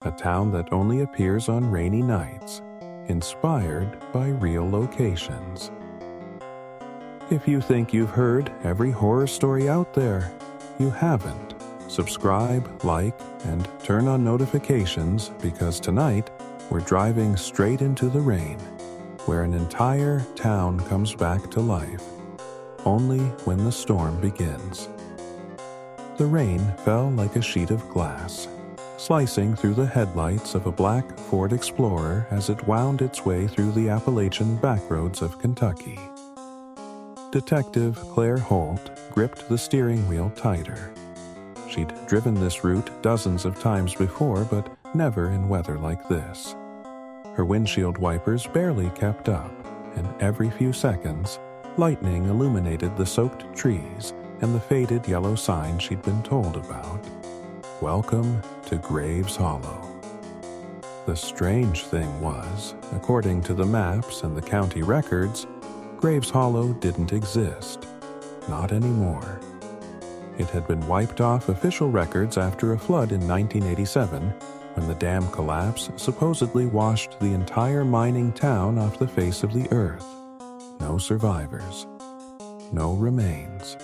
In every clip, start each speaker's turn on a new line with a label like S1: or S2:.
S1: a town that only appears on rainy nights, inspired by real locations. If you think you've heard every horror story out there, you haven't. Subscribe, like, and turn on notifications because tonight we're driving straight into the rain, where an entire town comes back to life, only when the storm begins. The rain fell like a sheet of glass, slicing through the headlights of a black Ford Explorer as it wound its way through the Appalachian backroads of Kentucky. Detective Claire Holt gripped the steering wheel tighter. She'd driven this route dozens of times before, but never in weather like this. Her windshield wipers barely kept up, and every few seconds, lightning illuminated the soaked trees and the faded yellow sign she'd been told about. Welcome to Graves Hollow. The strange thing was, according to the maps and the county records, Graves Hollow didn't exist. Not anymore. It had been wiped off official records after a flood in 1987, when the dam collapse supposedly washed the entire mining town off the face of the earth. No survivors. No remains.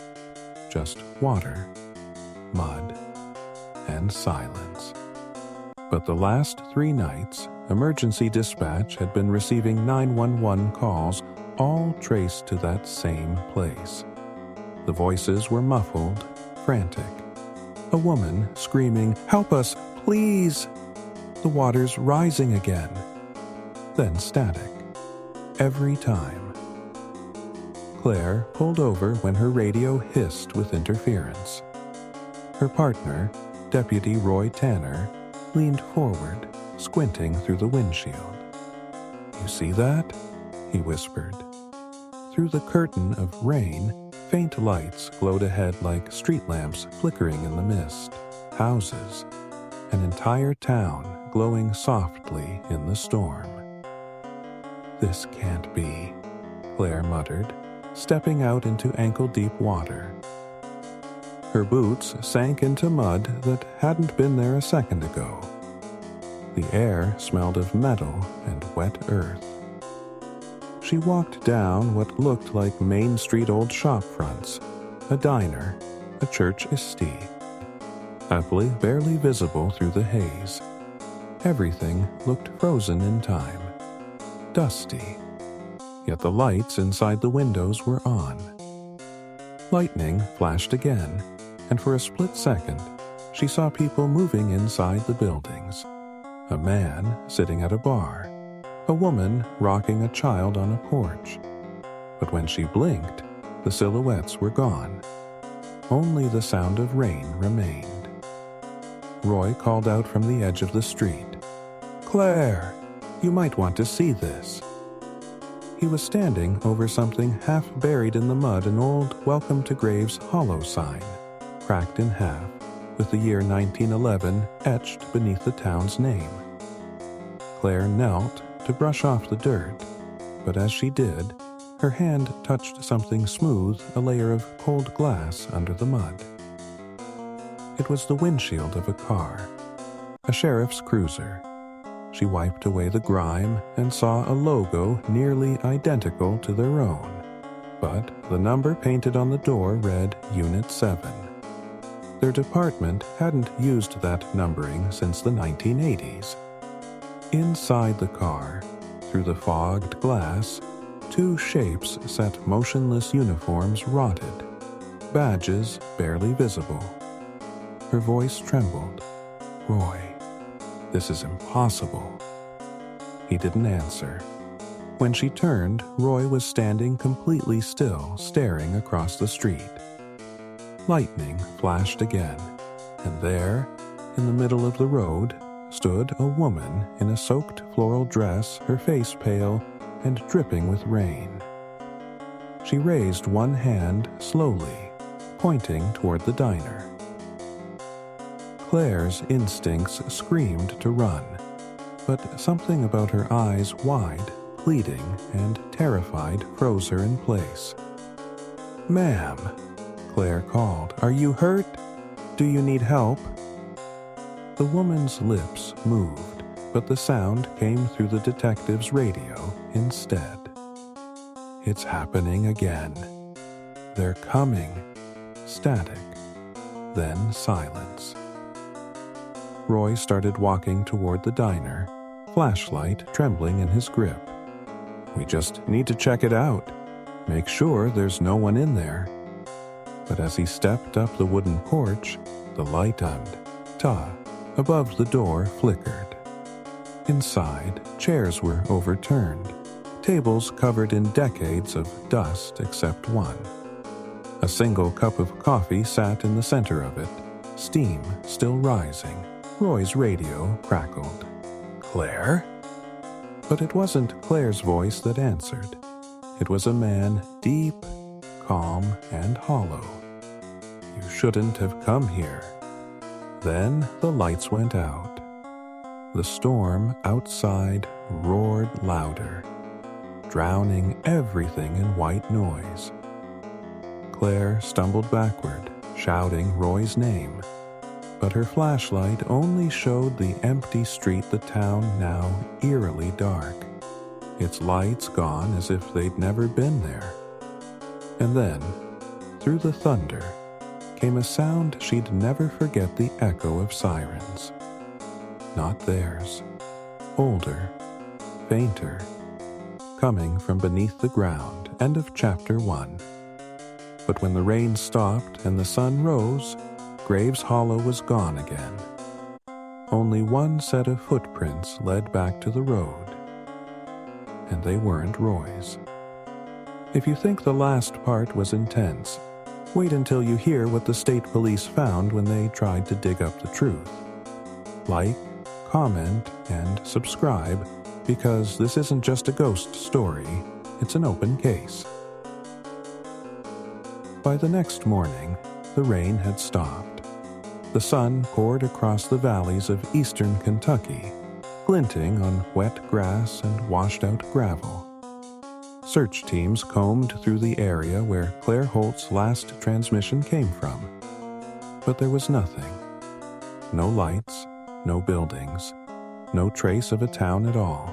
S1: Just water, mud, and silence. But the last 3 nights, emergency dispatch had been receiving 911 calls, all traced to that same place. The voices were muffled, frantic. A woman screaming, "Help us, please!" The water's rising again. Then static. Every time. Claire pulled over when her radio hissed with interference. Her partner, Deputy Roy Tanner, leaned forward, squinting through the windshield. "You see that?" he whispered. Through the curtain of rain, faint lights glowed ahead like street lamps flickering in the mist. Houses, an entire town glowing softly in the storm. "This can't be," Claire muttered, stepping out into ankle-deep water. Her boots sank into mud that hadn't been there a second ago. The air smelled of metal and wet earth. She walked down what looked like Main Street old shop fronts, a diner, a church estate. Happily barely visible through the haze. Everything looked frozen in time. Dusty. Yet the lights inside the windows were on. Lightning flashed again, and for a split second, she saw people moving inside the buildings. A man sitting at a bar. A woman rocking a child on a porch. But when she blinked, the silhouettes were gone. Only the sound of rain remained. Roy called out from the edge of the street. "Claire, you might want to see this." He was standing over something half buried in the mud, an old Welcome to Graves Hollow sign, cracked in half, with the year 1911 etched beneath the town's name. Claire knelt to brush off the dirt, but as she did, her hand touched something smooth, a layer of cold glass under the mud. It was the windshield of a car, a sheriff's cruiser. She wiped away the grime and saw a logo nearly identical to their own, but the number painted on the door read Unit 7. Their department hadn't used that numbering since the 1980s. Inside the car, through the fogged glass, 2 shapes sat motionless uniforms rotted, badges barely visible. Her voice trembled. "Roy, this is impossible." He didn't answer. When she turned, Roy was standing completely still, staring across the street. Lightning flashed again, and there, in the middle of the road, stood a woman in a soaked floral dress, her face pale and dripping with rain. She raised one hand slowly, pointing toward the diner. Claire's instincts screamed to run, but something about her eyes wide, pleading, and terrified froze her in place. "Ma'am," Claire called, "are you hurt? Do you need help?" The woman's lips moved, but the sound came through the detective's radio instead. It's happening again. They're coming. Static. Then silence. Roy started walking toward the diner, flashlight trembling in his grip. We just need to check it out. Make sure there's no one in there. But as he stepped up the wooden porch, the light on above the door flickered. Inside, chairs were overturned, tables covered in decades of dust except one. A single cup of coffee sat in the center of it, steam still rising. Roy's radio crackled. "Claire?" But it wasn't Claire's voice that answered. It was a man deep, calm, and hollow. "You shouldn't have come here." Then the lights went out. The storm outside roared louder, drowning everything in white noise. Claire stumbled backward, shouting Roy's name, but her flashlight only showed the empty street, the town now eerily dark, its lights gone as if they'd never been there. And then, through the thunder, came a sound she'd never forget, the echo of sirens. Not theirs. Older, fainter, coming from beneath the ground. End of chapter 1. But when the rain stopped and the sun rose, Graves Hollow was gone again. Only one set of footprints led back to the road, and they weren't Roy's. If you think the last part was intense, wait until you hear what the state police found when they tried to dig up the truth. Like, comment, and subscribe, because this isn't just a ghost story, it's an open case. By the next morning, the rain had stopped. The sun poured across the valleys of eastern Kentucky, glinting on wet grass and washed-out gravel. Search teams combed through the area where Claire Holt's last transmission came from. But there was nothing. No lights, no buildings, no trace of a town at all.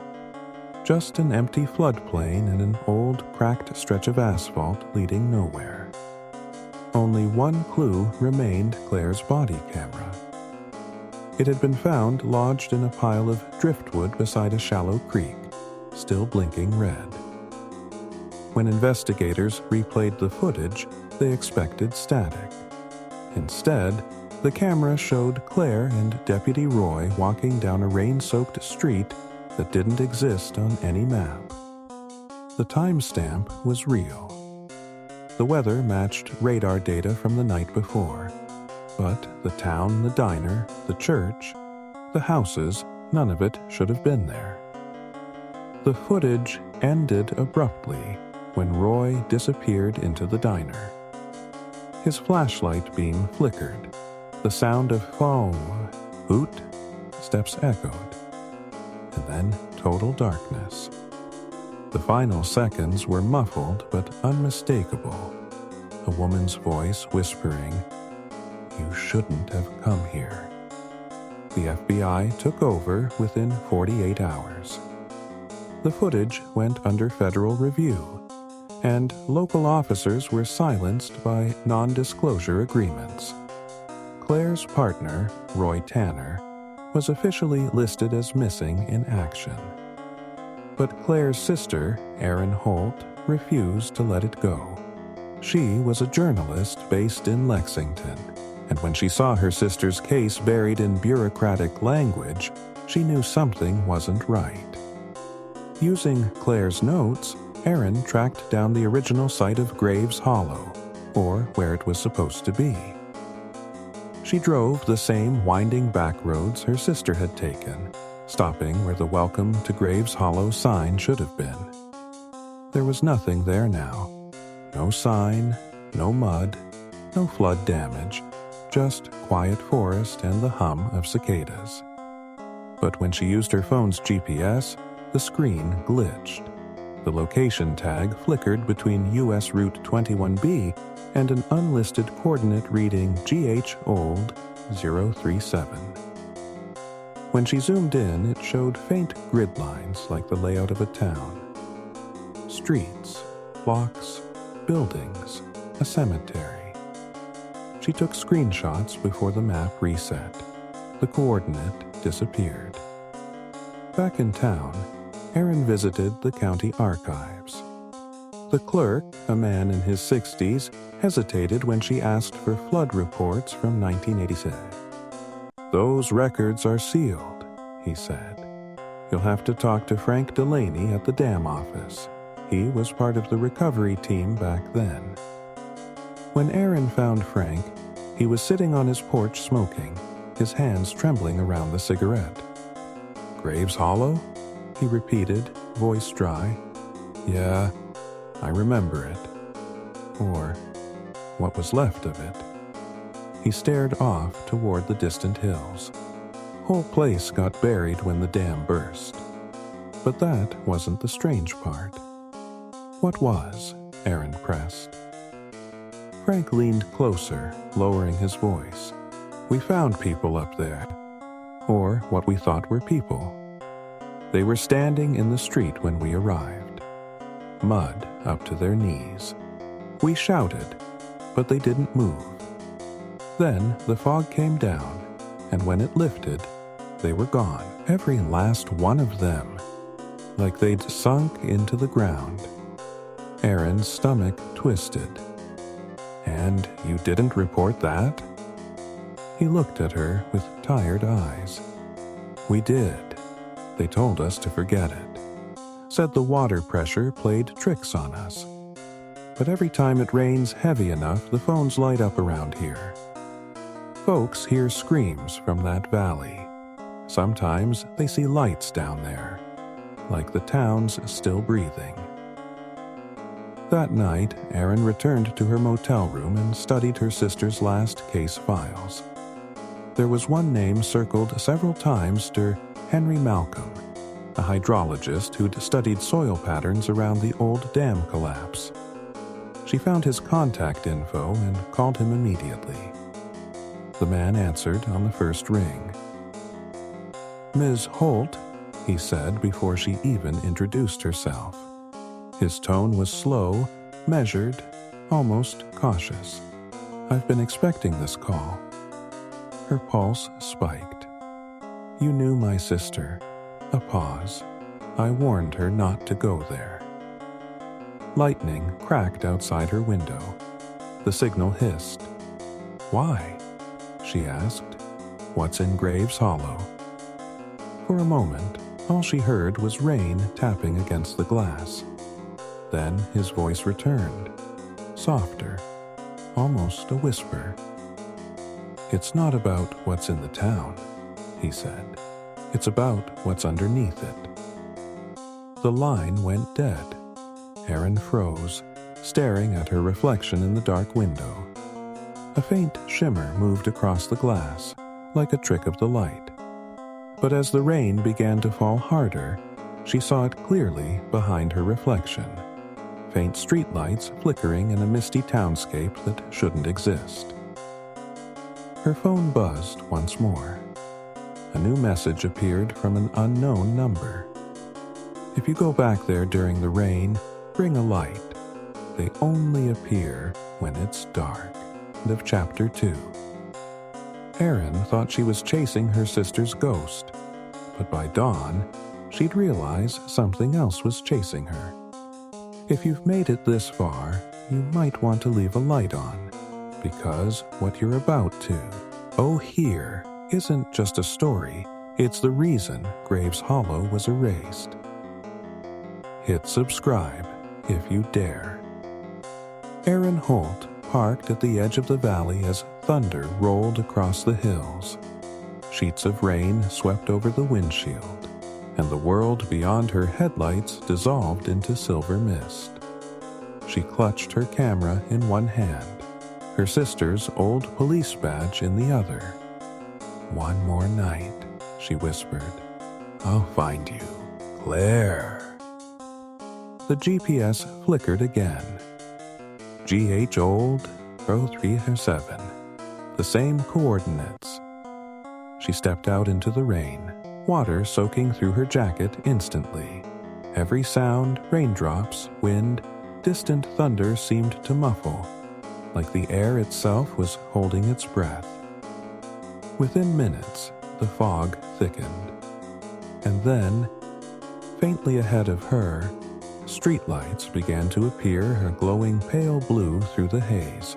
S1: Just an empty floodplain and an old, cracked stretch of asphalt leading nowhere. Only one clue remained: Claire's body camera. It had been found lodged in a pile of driftwood beside a shallow creek, still blinking red. When investigators replayed the footage, they expected static. Instead, the camera showed Claire and Deputy Roy walking down a rain-soaked street that didn't exist on any map. The timestamp was real. The weather matched radar data from the night before, but the town, the diner, the church, the houses, none of it should have been there. The footage ended abruptly when Roy disappeared into the diner. His flashlight beam flickered. The sound of hoot steps echoed, and then total darkness. The final seconds were muffled but unmistakable. A woman's voice whispering, "You shouldn't have come here." The FBI took over within 48 hours. The footage went under federal review, and local officers were silenced by non-disclosure agreements. Claire's partner, Roy Tanner, was officially listed as missing in action. But Claire's sister, Erin Holt, refused to let it go. She was a journalist based in Lexington, and when she saw her sister's case buried in bureaucratic language, she knew something wasn't right. Using Claire's notes, Erin tracked down the original site of Graves Hollow, or where it was supposed to be. She drove the same winding back roads her sister had taken, stopping where the Welcome to Graves Hollow sign should have been. There was nothing there now. No sign, no mud, no flood damage, just quiet forest and the hum of cicadas. But when she used her phone's GPS, the screen glitched. The location tag flickered between US Route 21B and an unlisted coordinate reading GH Old 037. When she zoomed in, it showed faint grid lines like the layout of a town. Streets, blocks, buildings, a cemetery. She took screenshots before the map reset. The coordinate disappeared. Back in town, Erin visited the county archives. The clerk, a man in his 60s, hesitated when she asked for flood reports from 1986. "Those records are sealed," he said. "You'll have to talk to Frank Delaney at the dam office. He was part of the recovery team back then." When Erin found Frank, he was sitting on his porch smoking, his hands trembling around the cigarette. "Graves Hollow?" he repeated, voice dry. "Yeah, I remember it. Or what was left of it." He stared off toward the distant hills. Whole place got buried when the dam burst. But that wasn't the strange part. What was? Erin pressed. Frank leaned closer, lowering his voice. "We found people up there. Or what we thought were people. They were standing in the street when we arrived. Mud up to their knees. We shouted, but they didn't move. Then the fog came down, and when it lifted, they were gone, every last one of them, like they'd sunk into the ground." Erin's stomach twisted. "And you didn't report that?" He looked at her with tired eyes. "We did. They told us to forget it. Said the water pressure played tricks on us. But every time it rains heavy enough, the phones light up around here. Folks hear screams from that valley. Sometimes they see lights down there, like the town's still breathing." That night, Erin returned to her motel room and studied her sister's last case files. There was one name circled several times: Henry Malcolm, a hydrologist who'd studied soil patterns around the old dam collapse. She found his contact info and called him immediately. The man answered on the first ring. "Ms. Holt," he said before she even introduced herself. His tone was slow, measured, almost cautious. "I've been expecting this call." Her pulse spiked. "You knew my sister." A pause. "I warned her not to go there." Lightning cracked outside her window. The signal hissed. "Why?" she asked. "What's in Graves Hollow?" For a moment, all she heard was rain tapping against the glass. Then his voice returned, softer, almost a whisper. "It's not about what's in the town," he said. "It's about what's underneath it." The line went dead. Erin froze, staring at her reflection in the dark window. A faint shimmer moved across the glass, like a trick of the light. But as the rain began to fall harder, she saw it clearly behind her reflection. Faint streetlights flickering in a misty townscape that shouldn't exist. Her phone buzzed once more. A new message appeared from an unknown number. "If you go back there during the rain, bring a light. They only appear when it's dark." End of chapter 2. Erin thought she was chasing her sister's ghost, but by dawn, she'd realize something else was chasing her. If you've made it this far, you might want to leave a light on, because what you're about to, here, isn't just a story, it's the reason Graves Hollow was erased. Hit subscribe if you dare. Erin Holt parked at the edge of the valley as thunder rolled across the hills. Sheets of rain swept over the windshield, and the world beyond her headlights dissolved into silver mist. She clutched her camera in one hand, her sister's old police badge in the other. "One more night," she whispered. "I'll find you, Claire." The GPS flickered again. GH old 0307. The same coordinates. She stepped out into the rain. water soaking through her jacket instantly. Every sound, raindrops, wind, distant thunder seemed to muffle, like the air itself was holding its breath. Within minutes, the fog thickened. And then, faintly ahead of her, streetlights began to appear, a glowing pale blue through the haze.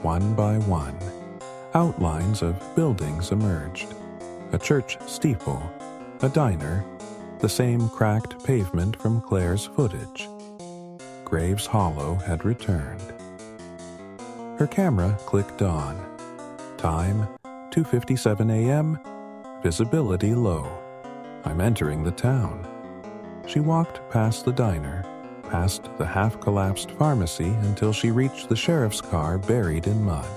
S1: One by one, outlines of buildings emerged. A church steeple, a diner, the same cracked pavement from Claire's footage. Graves Hollow had returned. Her camera clicked on. Time, 2:57 a.m., visibility low. I'm entering the town. She walked past the diner, past the half-collapsed pharmacy until she reached the sheriff's car buried in mud.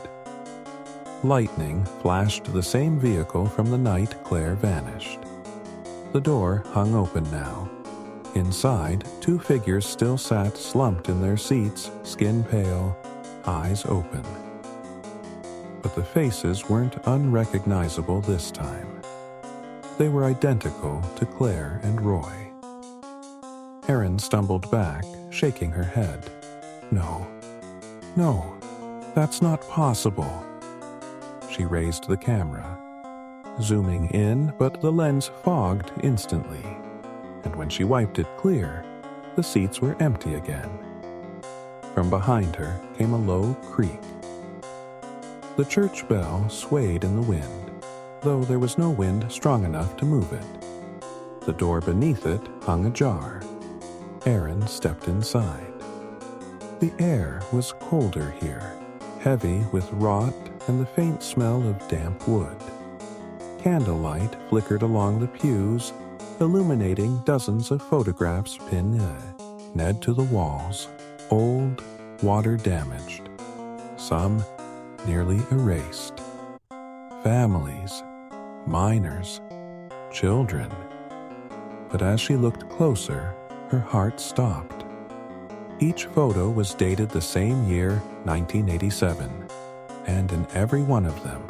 S1: Lightning flashed the same vehicle from the night Claire vanished. The door hung open now. Inside, two figures still sat slumped in their seats, skin pale, eyes open. But the faces weren't unrecognizable this time. They were identical to Claire and Roy. Erin stumbled back, shaking her head. No, that's not possible. She raised the camera, zooming in, but the lens fogged instantly, and when she wiped it clear, the seats were empty again. From behind her came a low creak. The church bell swayed in the wind, though there was no wind strong enough to move it. The door beneath it hung ajar. Erin stepped inside. The air was colder here, heavy with rot and the faint smell of damp wood. Candlelight flickered along the pews, illuminating dozens of photographs pinned to the walls, old, water-damaged, some nearly erased. Families, minors, children. But as she looked closer, her heart stopped. Each photo was dated the same year, 1987, and in every one of them,